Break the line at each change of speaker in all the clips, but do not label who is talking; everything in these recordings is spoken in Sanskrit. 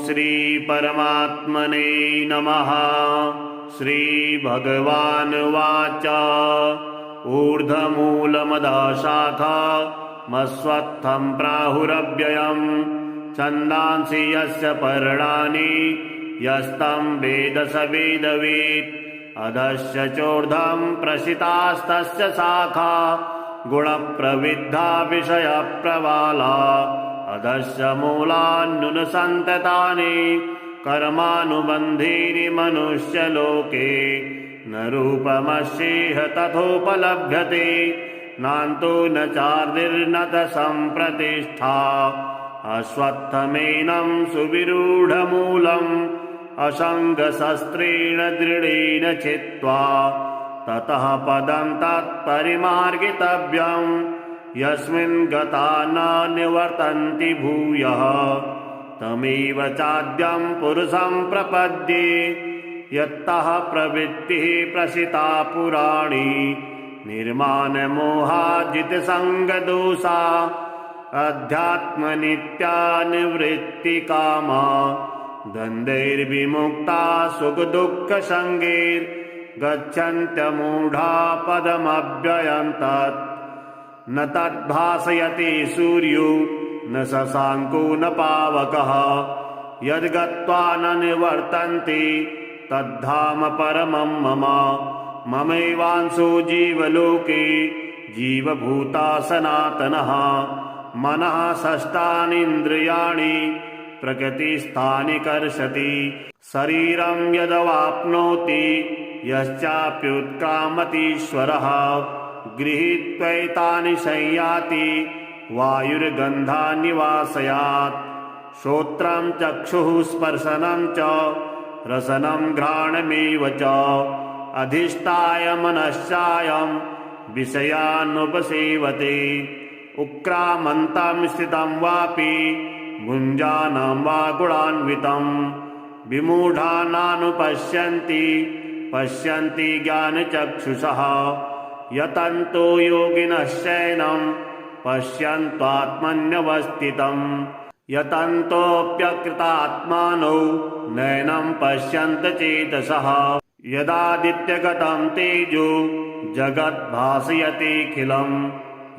श्री परमात्मने नमः। श्री भगवानुवाच ऊर्ध्वमूलमधःशाखा मस्वत्थं प्राहुरव्ययम् छन्दांसि यस्य पर्णानि यस्तं वेद स वेदवित् अधश्च चोर्ध्वं प्रसितास्तस्य शाखा गुणप्रविद्धा विषयप्रवाला अधश्च मूलान्नुनसन्ततानि कर्मानुबन्धीनि मनुष्यलोके न रूपमस्येह तथोपलभ्यते नान्तो न चार्दिर्न च सम्प्रतिष्ठा अश्वत्थमेनं सुविरूढमूलम् असङ्गशस्त्रेण दृढेन छित्त्वा ततः पदं तत्परिमार्गितव्यम् यस्मिन् गता न निवर्तन्ति भूयः तमेव चाद्यं पुरुषं प्रपद्ये यत्तः प्रवृत्तिः प्रसिता पुराणी निर्माणमोहाजितसङ्गदोषा अध्यात्मनित्या निवृत्तिकामा द्वन्द्वैर्विमुक्ता सुखदुःखसङ्गैर्गच्छन्त्यमूढा पदमव्ययं तत् न तद्भासयति सूर्यो न शशाङ्को न पावकः यद्गत्वा न निवर्तन्ते तद्धाम परमं मम ममैवांशो जीवलोके जीवभूता सनातनः मनः षष्ठानीन्द्रियाणि प्रकृतिस्थानि कर्षति शरीरं यदवाप्नोति यश्चाप्युत्क्रामतीश्वरः गृहीत्वैतानि संयाति वायुर्गन्धान्निवासयात् श्रोत्रं चक्षुः स्पर्शनं च रसनं घ्राणमेव च अधिष्ठाय मनश्चायं विषयानुपसेवते उक्रामन्तं स्थितं वापि भुञ्जानं वा गुणान्वितं विमूढा नानुपश्यन्ति पश्यन्ति ज्ञानचक्षुषः यतन्तो योगिनश्चैनं पश्यन्त्वात्मन्यवस्थितं यतन्तोऽप्यकृतात्मानो नैनं पश्यन्त चेतसः यदादित्यगतं तेजो जगद्भासयतेऽखिलम्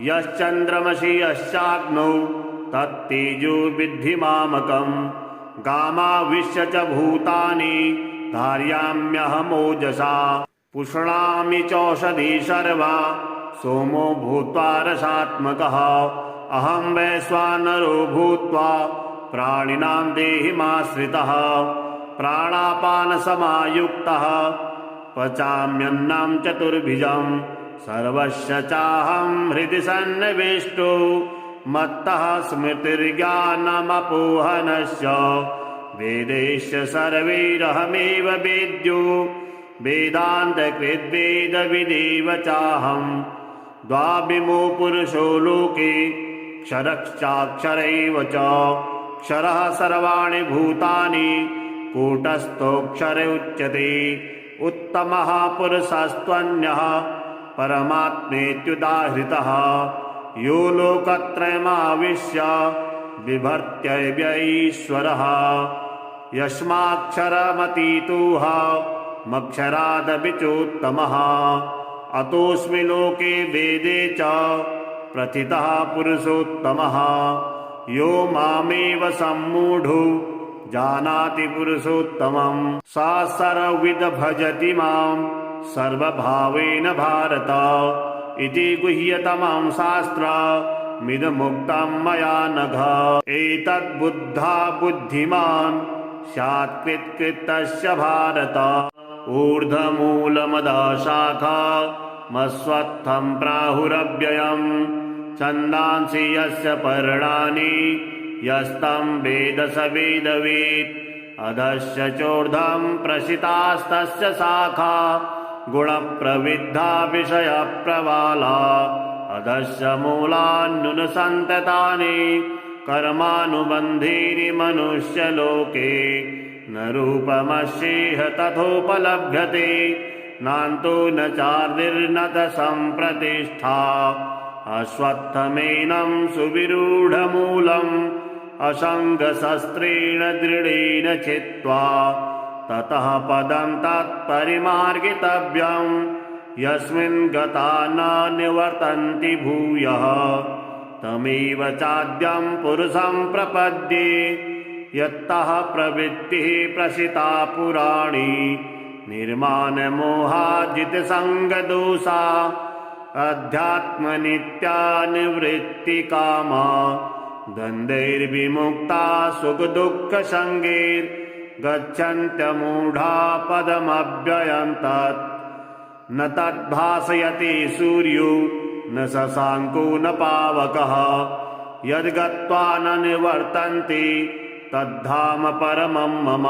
यश्चन्द्रमसि यश्चाग्नौ तत्तेजो विद्धि मामकम् गामाविश्य च भूतानि धारयाम्यहमोजसा पुष्णामि चौषधी सर्वा सोमो भूत्वा रसात्मकः अहं वैश्वानरो भूत्वा प्राणिनां देहिमाश्रितः प्राणापानसमायुक्तः पचाम्यन्नं चतुर्भुजं सर्वस्य चाहं हृदि सन्निविष्टो मत्तः स्मृतिर्ज्ञानमपोहनश्च वेदैश्च सर्वैरहमेव वेद्यो वेदान्तकृद्वेदविदेव चाहं द्वाविमो पुरुषो लोके क्षरश्चाक्षरैव च क्षरः सर्वाणि भूतानि कूटस्थोऽक्षर उच्यते उत्तमः पुरुषस्त्वन्यः परमात्मेत्युदाहृतः यो लोकत्रयमाविश्य बिभर्त्यव्यईश्वरः यस्माक्षरमतीतोह मक्षरादपि चोत्तमः अतोऽस्मि लोके वेदे च प्रथितः पुरुषोत्तमः यो मामेव सम्मूढो जानाति पुरुषोत्तमं सा सर्वविद भजति मां सर्वभावेन भारत इति गुह्यतमं शास्त्रमिदमुक्तं मया नघ एतद्बुद्धा बुद्धिमान् स्यात् कृतस्य भारत ऊर्ध्वमूलमधःशाखा मस्वत्थं प्राहुरव्ययम् छन्दांसि यस्य पर्णानि यस्तं वेद स वेदवित् अधश्च चोर्ध्वं प्रसितास्तस्य शाखा गुणप्रविद्धा विषयप्रवाला अधश्च मूलान्नुनसन्ततानि कर्मानुबन्धीनि मनुष्यलोके न रूपमस्येह तथोपलभ्यते नान्तो न चार्दिर्न च सम्प्रतिष्ठा अश्वत्थमेनं सुविरूढमूलम् असङ्गशस्त्रेण दृढेन छित्त्वा ततः पदं तत्परिमार्गितव्यम् यस्मिन् गता न निवर्तन्ति भूयः तमेव चाद्यं पुरुषं प्रपद्ये यत्तः प्रवृत्तिः प्रसिता पुराणी निर्माणमोहाजितसङ्गदोषा अध्यात्मनित्या निवृत्तिकामा द्वन्द्वैर्विमुक्ता सुखदुःखसङ्गैर्गच्छन्त्यमूढा पदमव्ययं तत् न तद्भासयति सूर्यो न शशाङ्को न पावकः यद्गत्वा न निवर्तन्ते तद्धाम परमं मम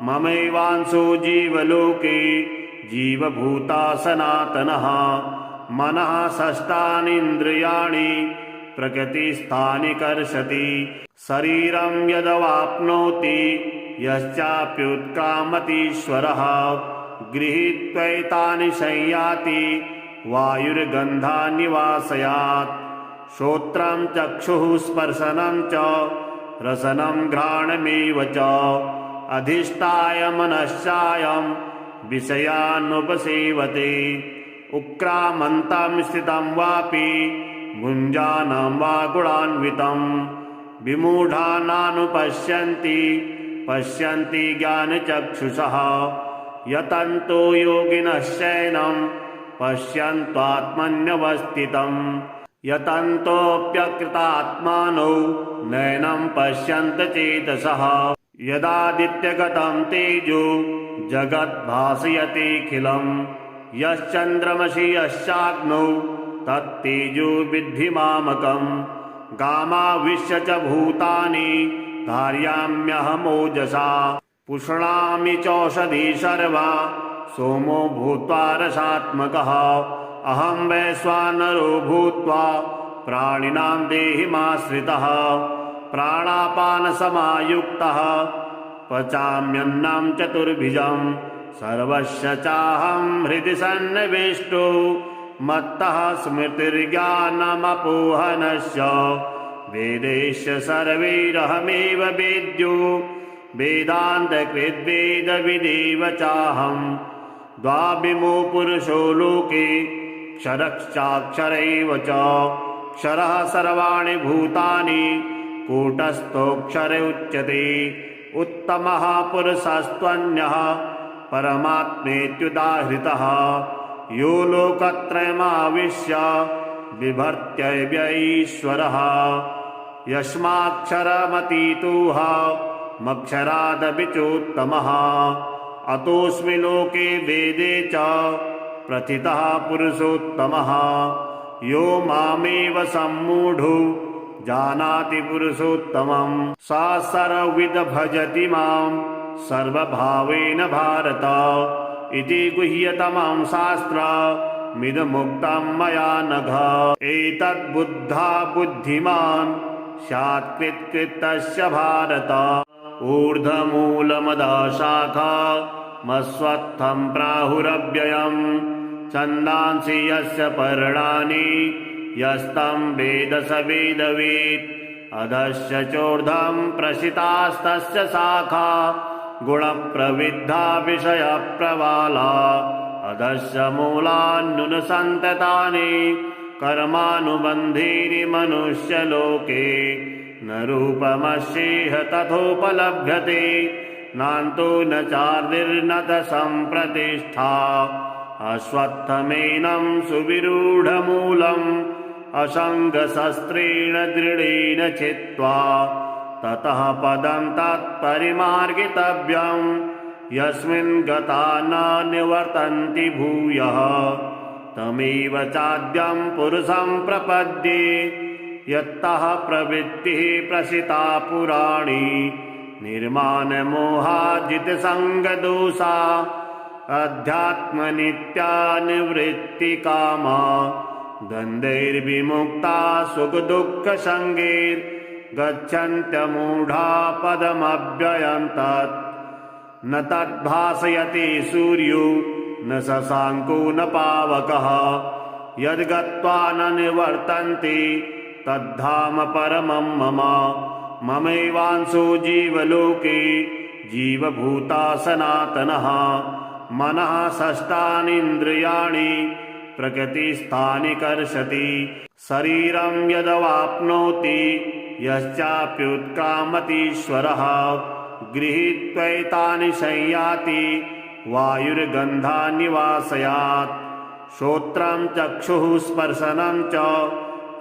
ममैवांशो जीवलोके जीवभूता सनातनः मनः षष्ठानीन्द्रियाणि प्रकृतिस्थानि कर्षति शरीरं यदवाप्नोति यश्चाप्युत्क्रामतीश्वरः गृहीत्वैतानि संयाति वायुर्गन्धान्निवासयात् श्रोत्रं चक्षुः स्पर्शनं च रसनं घ्राणमेव च अधिष्ठाय मनश्चायं विषयानुपसेवते उक्रामन्तं स्थितं वापि भुञ्जानं वा गुणान्वितं विमूढा नानुपश्यन्ति पश्यन्ति ज्ञानचक्षुषः यतन्तो योगिनश्चैनं पश्यन्त्वात्मन्यवस्थितं यतन्तोऽप्यकृतात्मानो नैनं पश्यन्त चेतसः यदादित्यगतं तेजो जगद्भासयतेऽखिलं यश्चन्द्रमसि यश्चाग्नौ तत्तेजो विद्धि मामकं गामाविश्य च भूतानि धारयाम्यहमोजसा पुष्णामि चौषधी सर्वा सोमो भूत्वा रसात्मकः अहं वैश्वानरो भूत्वा प्राणिनां देहिमाश्रितः प्राणापानसमायुक्तः पचाम्यन्नं चतुर्भुजं सर्वस्य चाहं हृदि सन्निविष्टो मत्तः स्मृतिर्ज्ञानमपोहनस्य वेदैश्च सर्वैरहमेव वेद्यो वेदान्तकृद्वेदविदेव चाहं द्वाविमो पुरुषो लोके क्षरश्चाक्षरैव च क्षरः सर्वाणि भूतानि कूटस्थोऽक्षर उच्यते उत्तमः पुरुषस्त्वन्यः परमात्मेत्युदाहृतः यो लोकत्रयमाविश्य बिभर्त्यव्यईश्वरः यस्माक्षरमतीतोह मक्षरादपि चोत्तमः अतोऽस्मि लोके वेदे च प्रथितः पुरुषोत्तमः यो मामेव सम्मूढो जानाति पुरुषोत्तमं स सर्वविद भजति मां सर्वभावेन भारत इति गुह्यतमं शास्त्रमिदमुक्तं मया नघ एतद्बुद्धा बुद्धिमान् स्यात् कृतस्य भारत ऊर्ध्वमूलमदा शाखा मस्वत्थं प्राहुरव्ययम् छन्दांसि यस्य पर्णानि यस्तं वेद स वेदवेत् अधश्च चोर्ध्वं प्रसितास्तस्य शाखा गुणप्रविद्धा विषयप्रवाला अधश्च मूलान्नुनसन्ततानि कर्मानुबन्धीनि मनुष्यलोके न रूपमस्येह तथोपलभ्यते नान्तो न चार्दिर्न च सम्प्रतिष्ठा अश्वत्थमेनं सुविरूढमूलम् असङ्गशस्त्रेण दृढेन छित्त्वा ततः पदं तत्परिमार्गितव्यम् यस्मिन् गता न निवर्तन्ति भूयः तमेव चाद्यं पुरुषं प्रपद्ये यत्तः प्रवृत्तिः प्रसिता पुराणी निर्माणमोहाजितसङ्गदोषा अध्यात्मनित्या निवृत्तिकामा द्वन्द्वैर्विमुक्ता सुखदुःखसङ्गैर्गच्छन्त्यमूढा पदमव्ययं तत् न तद्भासयति सूर्यो न शशाङ्को न पावकः यद्गत्वा न निवर्तन्ते तद्धाम परमं मम ममैवांशो जीवलोके जीवभूता सनातनः मनः षष्ठानीन्द्रियाणि प्रकृतिस्थानि कर्षति शरीरं यदवाप्नोति यश्चाप्युत्क्रामतीश्वरः गृहीत्वैतानि संयाति वायुर्गन्धान्निवासयात् श्रोत्रं चक्षुः स्पर्शनं च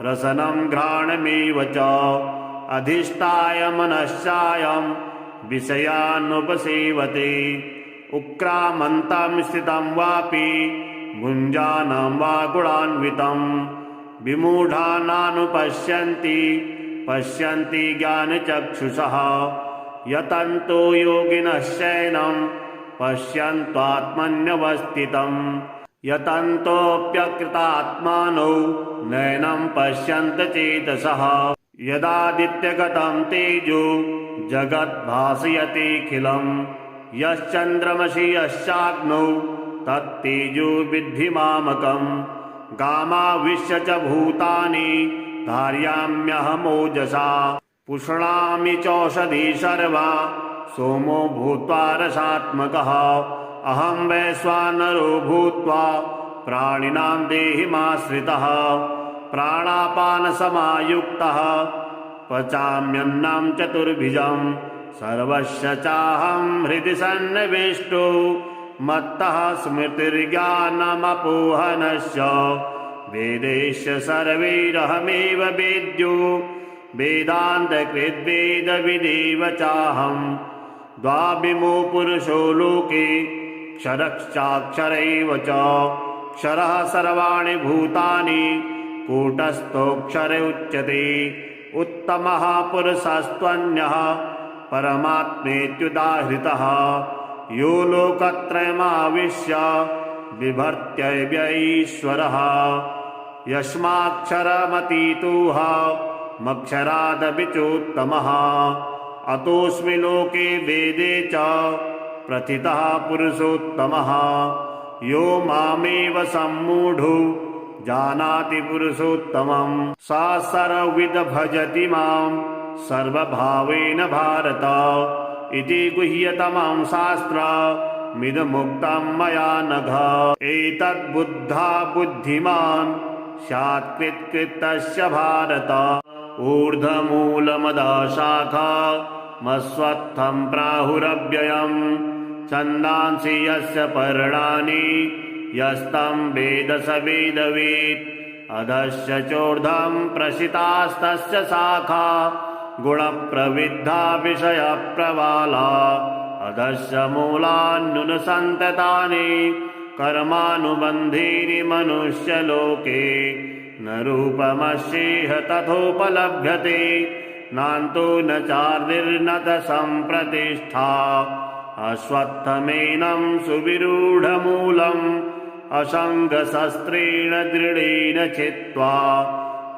रसनं घ्राणमेव च अधिष्ठाय मनश्चायं विषयानुपसेवते उक्रामन्तं स्थितं वापि भुञ्जानं वा गुणान्वितं विमूढानानुपश्यन्ति पश्यन्ति ज्ञानचक्षुषः यतन्तो योगिनश्चैनं पश्यन्त्वात्मन्यवस्थितं यतन्तोऽप्यकृतात्मानो नैनं पश्यन्त चेतसः यदादित्यगतं तेजो जगद्भासयतेऽखिलं यश्चन्द्रमसि यश्चाग्नौ तत्तेजो विद्धि मामकं गामाविश्य च भूतानि धारयाम्यहमोजसा पुष्णामि चौषधी सर्वा सोमो भूत्वा रसात्मकः अहं वैश्वानरो भूत्वा प्राणिनां देहिमाश्रितः प्राणापानसमायुक्तः पचाम्यन्नं चतुर्भुजं सर्वस्य चाहं हृदि सन्निविष्टो मत्तः स्मृतिर्ज्ञानमपोहनश्च वेदैश्च सर्वैरहमेव वेद्यो वेदान्तकृद्वेदविदेव चाहं द्वाविमो पुरुषो लोके क्षरश्चाक्षरैव च क्षरः सर्वाणि भूतानि कूटस्थोऽक्षर उच्यते उत्तमः पुरुषस्त्वन्यः परमात्मेत्युदाहृतः यो लोकत्रयमाविश्य बिभर्त्यव्यईश्वरः यस्माक्षरमतीतोह मक्षरादपि चोत्तमः अतोऽस्मि लोके वेदे च प्रथितः पुरुषोत्तमः यो मामेव सम्मूढो जानाति पुरुषोत्तमं स सर्वविद भजति मां सर्वभावेन भारत इति गुह्यतमं शास्त्रमिदमुक्तं मया नघ एतद्बुद्धा बुद्धिमान् स्यात् कृतस्य भारत ऊर्ध्वमूलमदः शाखा मस्वत्थं प्राहुरव्ययं छन्दांसि यस्य पर्णानि यस्तं वेद स वेदवेत् अधश्च चोर्ध्वं प्रसितास्तस्य शाखा गुणप्रविद्धा विषयप्रवाला अधश्च मूलान्नुनसन्ततानि कर्मानुबन्धीनि मनुष्यलोके न रूपमस्येह तथोपलभ्यते नान्तो न चार्दिर्न च सम्प्रतिष्ठा अश्वत्थमेनं सुविरूढमूलम् असङ्गशस्त्रेण दृढेन छित्त्वा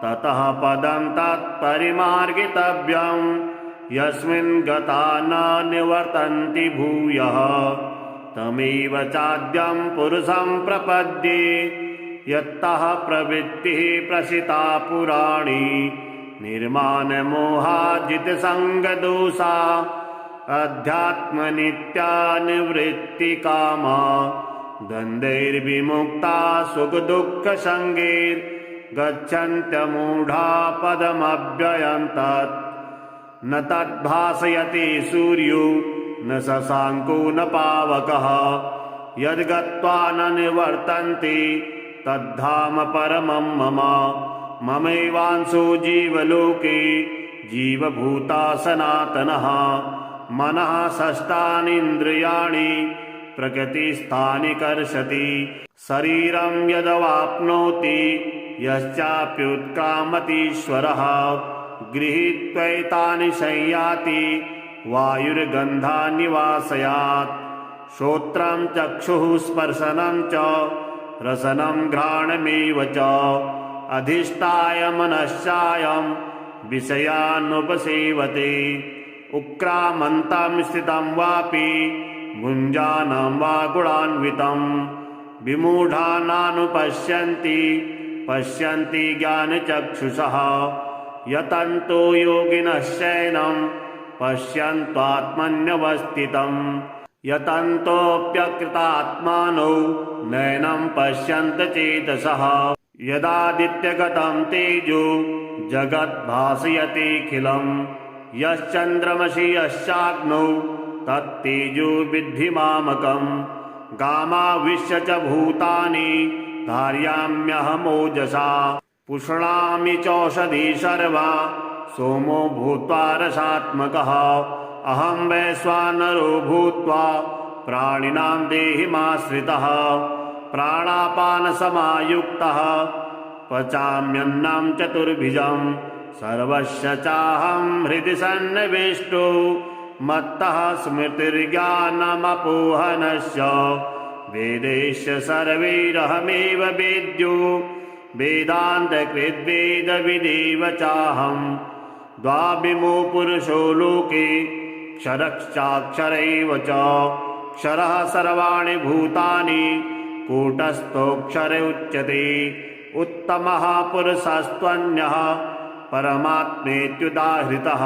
ततः पदं तत्परिमार्गितव्यं यस्मिन् गता न निवर्तन्ति भूयः तमेव चाद्यं पुरुषं प्रपद्ये यत्तः प्रवृत्तिः प्रसिता पुराणी निर्माणमोहाजितसङ्गदोषा अध्यात्मनित्या निवृत्तिकामा द्वन्द्वैर्विमुक्ता सुखदुःखसङ्गैर्गच्छन्त्यमूढा पदमव्ययं तत् न तद्भासयति सूर्यो न शशाङ्को न पावकः यद्गत्वा न निवर्तन्ते तद्धाम परमं मम ममैवांशो जीवलोके जीवभूता सनातनः मनः षष्ठानीन्द्रियाणि प्रकृतिस्थानि कर्षति शरीरं यदवाप्नोति यश्चाप्युत्क्रामतीश्वरः गृहीत्वैतानि संयाति वायुर्गन्धान्निवासयात् श्रोत्रं चक्षुः स्पर्शनं च रसनं घ्राणमेव च अधिष्ठाय मनश्चायं विषयानुपसेवते उक्रामन्तं स्थितं वापि भुञ्जानं वा गुणान्वितं विमूढानानुपश्यन्ति पश्यन्ति ज्ञानचक्षुषः यतन्तो योगिनश्चैनं पश्यन्त्वात्मन्यवस्थितं यतन्तोऽप्यकृतात्मानो नैनं पश्यन्त चेतसः यदादित्यगतं तेजो जगद्भासयतेऽखिलं यश्चन्द्रमसि यश्चाग्नौ तत्तेजो विद्धि मामकम् गामाविश्य च भूतानि धारयाम्यहमोजसा पुष्णामि चौषधी सर्वा सोमो भूत्वा रसात्मकः अहं वैश्वानरो भूत्वा प्राणिनां देहिमाश्रितः प्राणापानसमायुक्तः पचाम्यन्नं चतुर्भुजं सर्वस्य चाहं हृदि सन्निविष्टो मत्तः स्मृतिर्ज्ञानमपोहनस्य वेदैश्च सर्वैरहमेव वेद्यो वेदान्तकृद्वेदविदेव चाहं द्वाविमो पुरुषो लोके क्षरश्चाक्षरैव च क्षरः सर्वाणि भूतानि कूटस्थोऽक्षर उच्यते उत्तमः पुरुषस्त्वन्यः परमात्मेत्युदाहृतः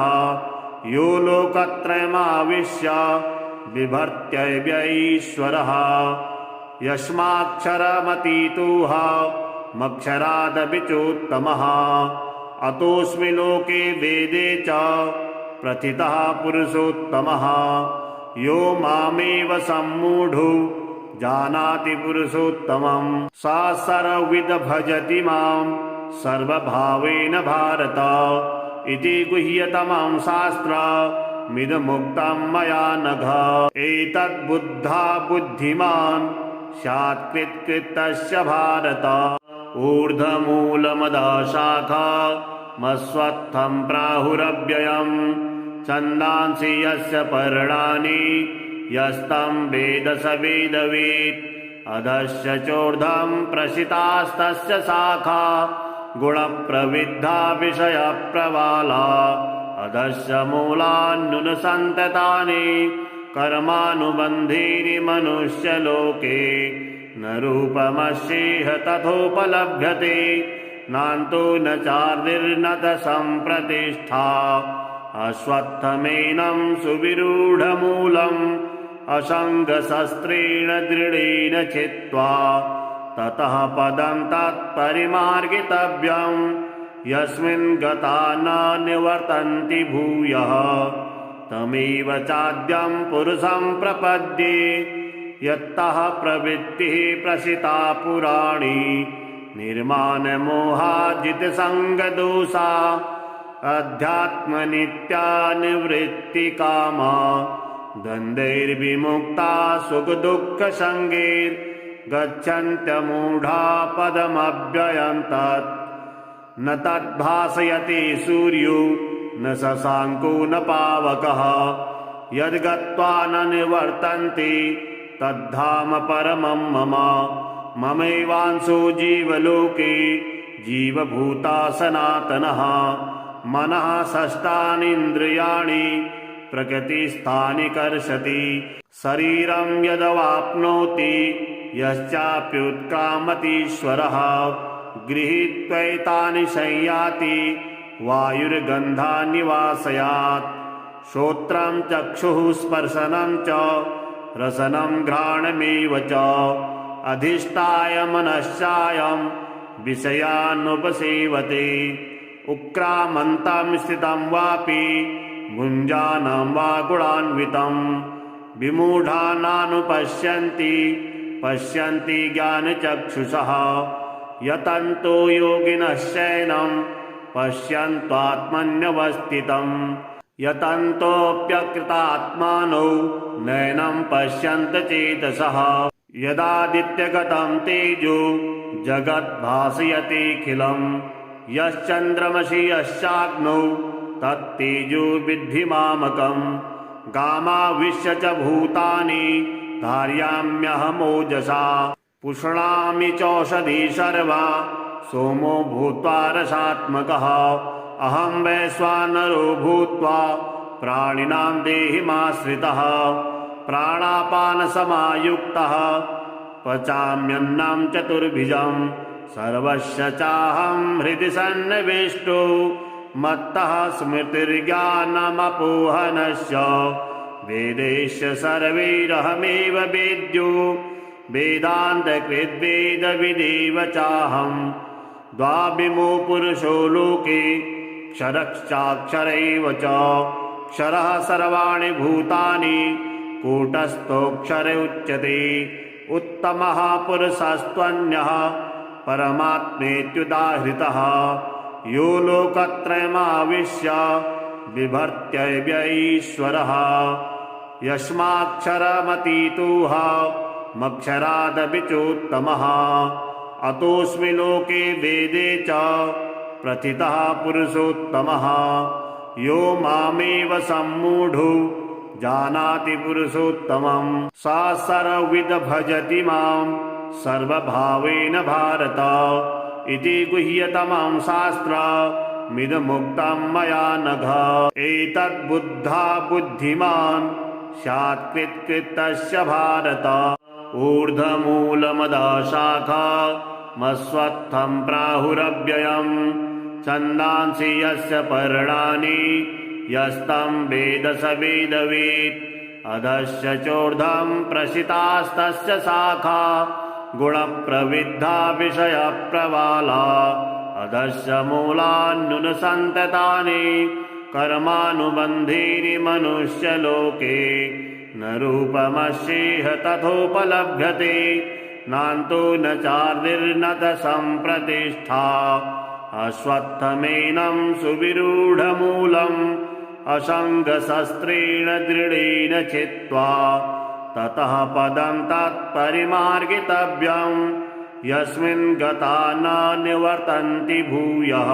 यो लोकत्रयमाविश्य बिभर्त्यव्यईश्वरः यस्माक्षरमतीतोह मक्षरादपि चोत्तमः अतोऽस्मि लोके वेदे च प्रथितः पुरुषोत्तमः यो मामेव सम्मूढो जानाति पुरुषोत्तमं स सर्वविद् भजति मां सर्वभावेन भारत इति गुह्यतमं शास्त्रमिदमुक्तं मया नघ एतद्बुद्धा बुद्धिमान् स्यात् कृतस्य भारत ऊर्ध्वमूलमदः शाखा मस्वत्थं प्राहुरव्ययम् छन्दांसि यस्य पर्णानि यस्तं वेद स वेदवेत् अधश्च चोर्ध्वं प्रसितास्तस्य शाखा गुणप्रविद्धा विषयप्रवाला अधश्च मूलान्युनसन्ततानि कर्मानुबन्धीनि मनुष्यलोके न रूपमस्येह तथोपलभ्यते नान्तो न चार्दिर्न च सम्प्रतिष्ठा अश्वत्थमेनं सुविरूढमूलम् असङ्गशस्त्रेण दृढेन छित्त्वा ततः पदं तत्परिमार्गितव्यं यस्मिन् गता न निवर्तन्ति भूयः तमेव चाद्यं पुरुषं प्रपद्ये यत्तः प्रवृत्तिः प्रसिता पुराणी निर्माणमोहाजितसङ्गदोषा अध्यात्मनित्या निवृत्तिकामा द्वन्द्वैर्विमुक्ता सुखदुःखसङ्गैर्गच्छन्त्यमूढा पदमव्ययं तत् न तद्भासयति सूर्यो न शशाङ्को न पावकः यद्गत्वा न निवर्तन्ते तद्धाम परमं मम ममैवांशो जीवलोके जीवभूता सनातनः मनः षष्ठानीन्द्रियाणि प्रकृतिस्थानि कर्षति शरीरं यदवाप्नोति यश्चाप्युत्क्रामतीश्वरः गृहीत्वैतानि संयाति वायुर्गन्धान्निवासयात् श्रोत्रं चक्षुः स्पर्शनं च रसनं घ्राणमेव च अधिष्ठाय मनश्चायं विषयानुपसेवते उक्रामन्तं स्थितं वापि भुञ्जानं वा गुणान्वितं विमूढा नानुपश्यन्ति पश्यन्ति ज्ञानचक्षुषः यतन्तो योगिनश्चैनं पश्यन्त्वात्मन्यवस्थितं यतन्तोऽप्यकृतात्मानो नैनं पश्यन्त चेतसः यदादित्यगतं तेजो जगद्भासयतेऽखिलं यश्चन्द्रमसि यश्चाग्नौ तत्तेजो विद्धि मामकम् गामाविश्य च भूतानि धारयाम्यहमोजसा पुष्णामि चौषधी सर्वा सोमो भूत्वा रसात्मकः अहं वैश्वानरो भूत्वा प्राणिनां देहिमाश्रितः प्राणापानसमायुक्तः पचाम्यन्नं चतुर्भुजं सर्वस्य चाहं हृदि सन्निविष्टो मत्तः स्मृतिर्ज्ञानमपोहनस्य वेदैश्च सर्वैरहमेव वेद्यो वेदान्तकृद्वेदविदेव चाहम् द्वाविमो पुरुषो लोके क्षरश्चाक्षरैव च क्षरः सर्वाणि भूतानि कूटस्थोऽक्षर उच्यते उत्तमः पुरुषस्त्वन्यः परमात्मेत्युदाहृतः यो लोकत्रयमाविश्य बिभर्त्यव्यईश्वरः यस्माक्षरमतीतोह मक्षरादपि चोत्तमः अतोऽस्मि लोके वेदे च प्रथितः पुरुषोत्तमः यो मामेव सम्मूढो जानाति पुरुषोत्तमं स सर्वविद भजति मां सर्वभावेन भारत इति गुह्यतमं शास्त्रमिदमुक्तं मया नघ एतद्बुद्धा बुद्धिमान् स्यात् कृतस्य भारत ऊर्ध्वमूलमदः शाखा मस्वत्थं प्राहुरव्ययम् छन्दांसि यस्य पर्णानि यस्तं वेद स वेदवित् अधस्य चोर्ध्वं प्रसितास्तस्य शाखा गुणप्रविद्धा विषयप्रवाला अधस्य मूलान्युनसन्ततानि कर्मानुबन्धीनि मनुष्यलोके न रूपमस्येह तथोपलभ्यते नान्तो न चार्दिर्न च सम्प्रतिष्ठा अश्वत्थमेनं सुविरूढमूलम् असङ्गशस्त्रेण दृढेन छित्त्वा ततः पदं तत्परिमार्गितव्यम् यस्मिन् गता न निवर्तन्ति भूयः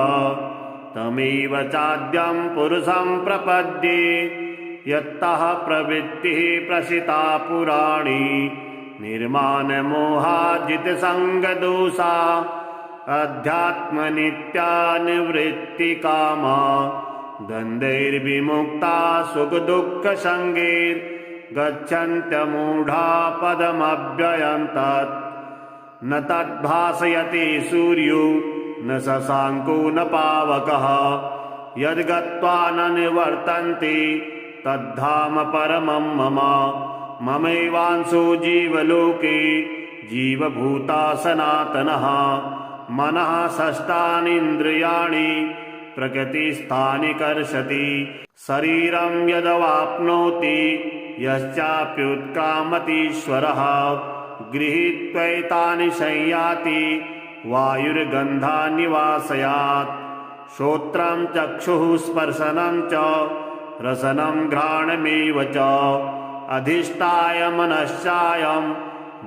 तमेव चाद्यं पुरुषं प्रपद्ये यत्तः प्रवृत्तिः प्रसिता पुराणी निर्माणमोहाजितसङ्गदोषा अध्यात्मनित्या निवृत्तिकामा द्वन्द्वैर्विमुक्ता सुखदुःखसङ्गैर्गच्छन्त्यमूढा पदमव्ययं तत् न तद्भासयति सूर्यो न शशाङ्को न पावकः यद्गत्वा न निवर्तन्ते तद्धाम परमं मम ममैवांशो जीवलोके जीवभूता सनातनः मनः षष्ठानीन्द्रियाणि प्रकृतिस्थानि कर्षति शरीरं यदवाप्नोति यश्चाप्युत्क्रामतीश्वरः गृहीत्वैतानि संयाति वायुर्गन्धान्निवासयात् श्रोत्रं चक्षुः स्पर्शनं च रसनं घ्राणमेव च अधिष्ठाय मनश्चायं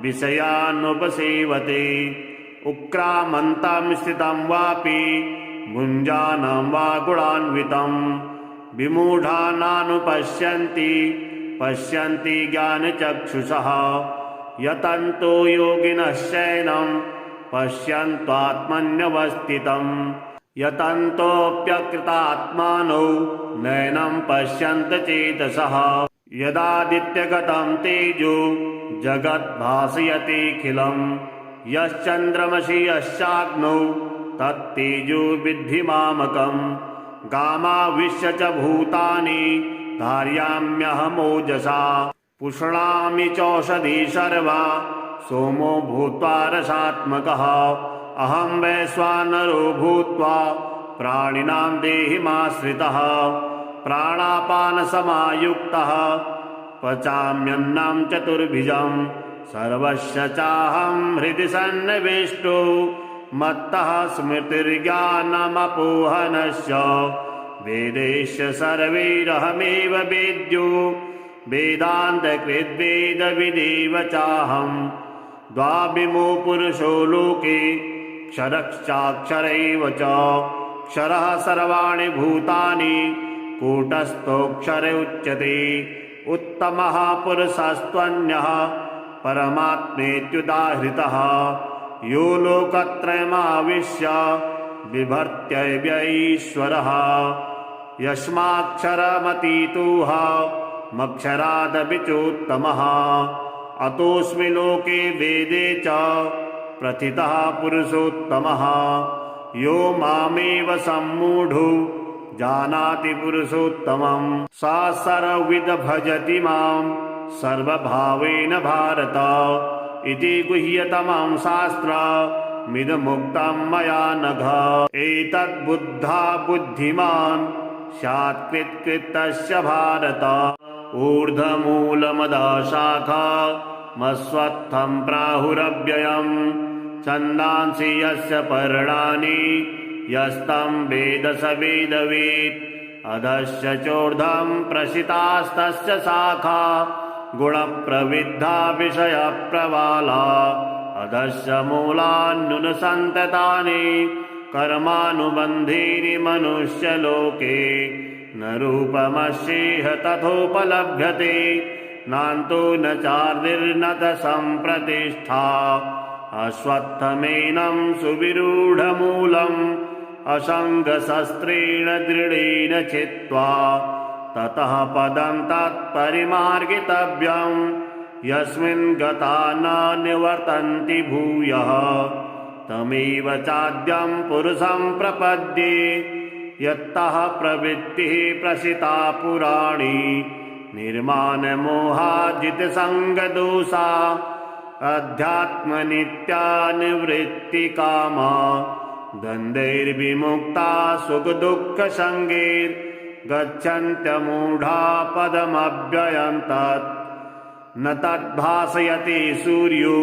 विषयानुपसेवते उक्रामन्तं स्थितं वापि भुञ्जानं वा गुणान्वितं विमूढा नानुपश्यन्ति पश्यन्ति ज्ञानचक्षुषः यतन्तो योगिनश्चैनं पश्यन्त्वात्मन्यवस्थितं यतन्तोऽप्यकृतात्मानो नैनं पश्यन्त चेतसः यदादित्यगतं तेजो जगद्भासयतेऽखिलं यश्चन्द्रमसि यश्चाग्नौ तत्तेजो विद्धि मामकम् गामाविश्य च भूतानि धारयाम्यहमोजसा पुष्णामि चौषधी सर्वा सोमो भूत्वा रसात्मकः अहं वैश्वानरो भूत्वा प्राणिनां देहिमाश्रितः प्राणापानसमायुक्तः पचाम्यन्नं चतुर्भुजं सर्वस्य चाहं हृदि सन्निविष्टो मत्तः स्मृतिर्ज्ञानमपोहनस्य वेदैश्च सर्वैरहमेव वेद्यो वेदान्तकृद्वेदविदेव चाहम् द्वाविमो पुरुषो लोके क्षरश्चाक्षरैव च क्षरः सर्वाणि भूतानि कूटस्थोऽक्षर उच्यते उत्तमः पुरुषस्त्वन्यः परमात्मेत्युदाहृतः यो लोकत्रयमाविश्य बिभर्त्यव्यईश्वरः यस्माक्षरमतीतोह मक्षरादपि चोत्तमः अतोऽस्मि लोके वेदे च प्रथितः पुरुषोत्तमः यो मामेव सम्मूढो जानाति पुरुषोत्तमम्। सा सर्वविद भजति मां सर्वभावेन भारत इति गुह्यतमं शास्त्रमिदमुक्तं मया नघ। एतद्बुद्धा बुद्धिमान् स्यात् कृतस्य भारत। ऊर्ध्वमूलमधः शाखा मस्वत्थं प्राहुरव्ययम्। छन्दांसि यस्य पर्णानि यस्तं वेद स वेदवित्। अधश्च चोर्ध्वं प्रसितास्तस्य शाखा गुणप्रविद्धा विषयप्रवाला। अधश्च मूलान्युनसन्ततानि कर्मानुबन्धीनि मनुष्यलोके। न रूपमस्येह तथोपलभ्यते नान्तो न चार्दिर्न च सम्प्रतिष्ठा। अश्वत्थमेनं सुविरूढमूलम् असङ्गशस्त्रेण दृढेन छित्त्वा। ततः पदं तत्परिमार्गितव्यम् यस्मिन् गता न निवर्तन्ति भूयः। तमेव चाद्यं पुरुषं प्रपद्ये यत्तः प्रवृत्तिः प्रसिता पुराणी। निर्माणमोहाजितसङ्गदोषा अध्यात्मनित्या निवृत्तिकामा। द्वन्द्वैर्विमुक्ता सुखदुःखसङ्गैर्गच्छन्त्यमूढा पदमव्ययं तत्। न तद्भासयति सूर्यो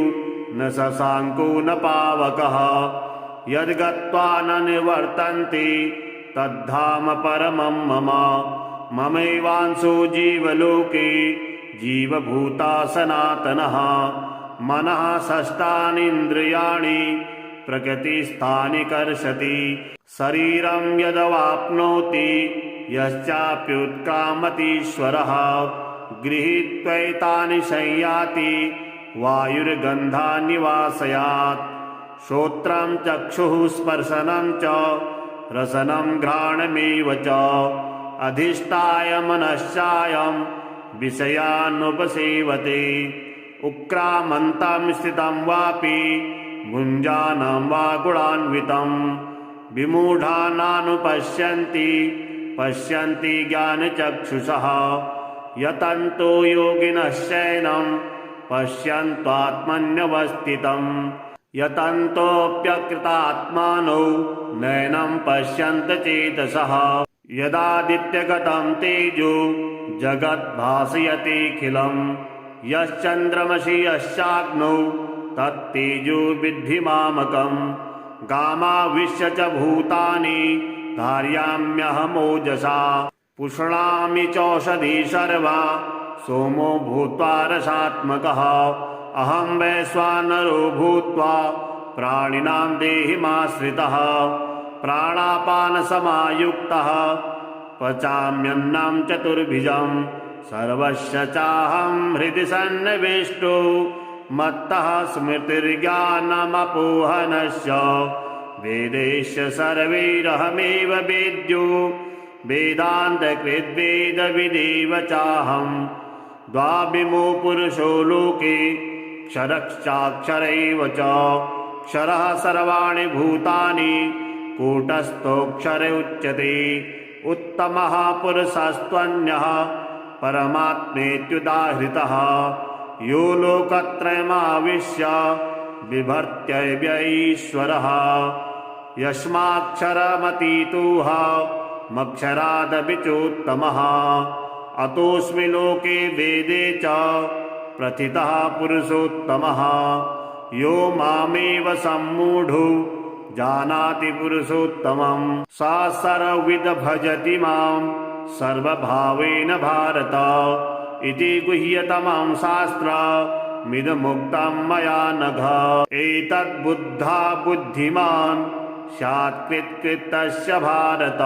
न शशाङ्को न पावकः। यद्गत्वा न निवर्तन्ते तद्धाम परमं मम। ममैवांशो जीवलोके जीवभूता सनातनः। मनः षष्ठानीन्द्रियाणि प्रकृतिस्थानि कर्षति। शरीरं यदवाप्नोति यश्चाप्युत्क्रामतीश्वरः। गृहीत्वैतानि संयाति वायुर्गन्धान्निवासयात्। श्रोत्रं चक्षुः स्पर्शनं च रसनं घ्राणमेव च। अधिष्ठाय मनश्चायं विषयानुपसेवते। उक्रामन्तं स्थितं वापि भुञ्जानं वा गुणान्वितं। विमूढा नानुपश्यन्ति पश्यन्ति ज्ञानचक्षुषः। यतन्तो योगिनश्चैनं पश्यन्त्वात्मन्यवस्थितं। यतन्तोऽप्यकृतात्मानो नैनं पश्यन्त चेतसः। यदादित्यगतं तेजो जगद्भासयतेऽखिलम्। यश्चन्द्रमसि यश्चाग्नौ तत्तेजो विद्धि मामकम्। गामाविश्य च भूतानि धारयाम्यहमोजसा। पुष्णामि चौषधी सर्वा सोमो भूत्वा रसात्मकः। अहं वैश्वानरो भूत्वा प्राणिनां देहिमाश्रितः। प्राणापानसमायुक्तः पचाम्यन्नं चतुर्भुजं। सर्वस्य चाहं हृदि सन्निविष्टो मत्तः स्मृतिर्ज्ञानमपोहनश्च। वेदैश्च सर्वैरहमेव वेद्यो वेदान्तकृद्वेदविदेव चाहं। द्वाविमो पुरुषो लोके क्षरश्चाक्षर एव च। क्षरः सर्वाणि भूतानि कूटस्थोऽक्षर उच्यते। उत्तमः पुरुषस्त्वन्यः परमात्मेत्युदाहृतः। यो लोकत्रयमाविश्य बिभर्त्यव्यईश्वरः। यस्माक्षरमतीतोह मक्षरादपि चोत्तमः। अतोऽस्मि लोके वेदे च प्रथितः पुरुषोत्तमः। यो मामेव सम्मूढो जानाति पुरुषोत्तमम्। सा सर्वविद भजति मां सर्वभावेन भारत इति गुह्यतमं शास्त्रमिदमुक्तं मया नघ। एतद्बुद्धा बुद्धिमान् स्यात् कृतस्य भारत।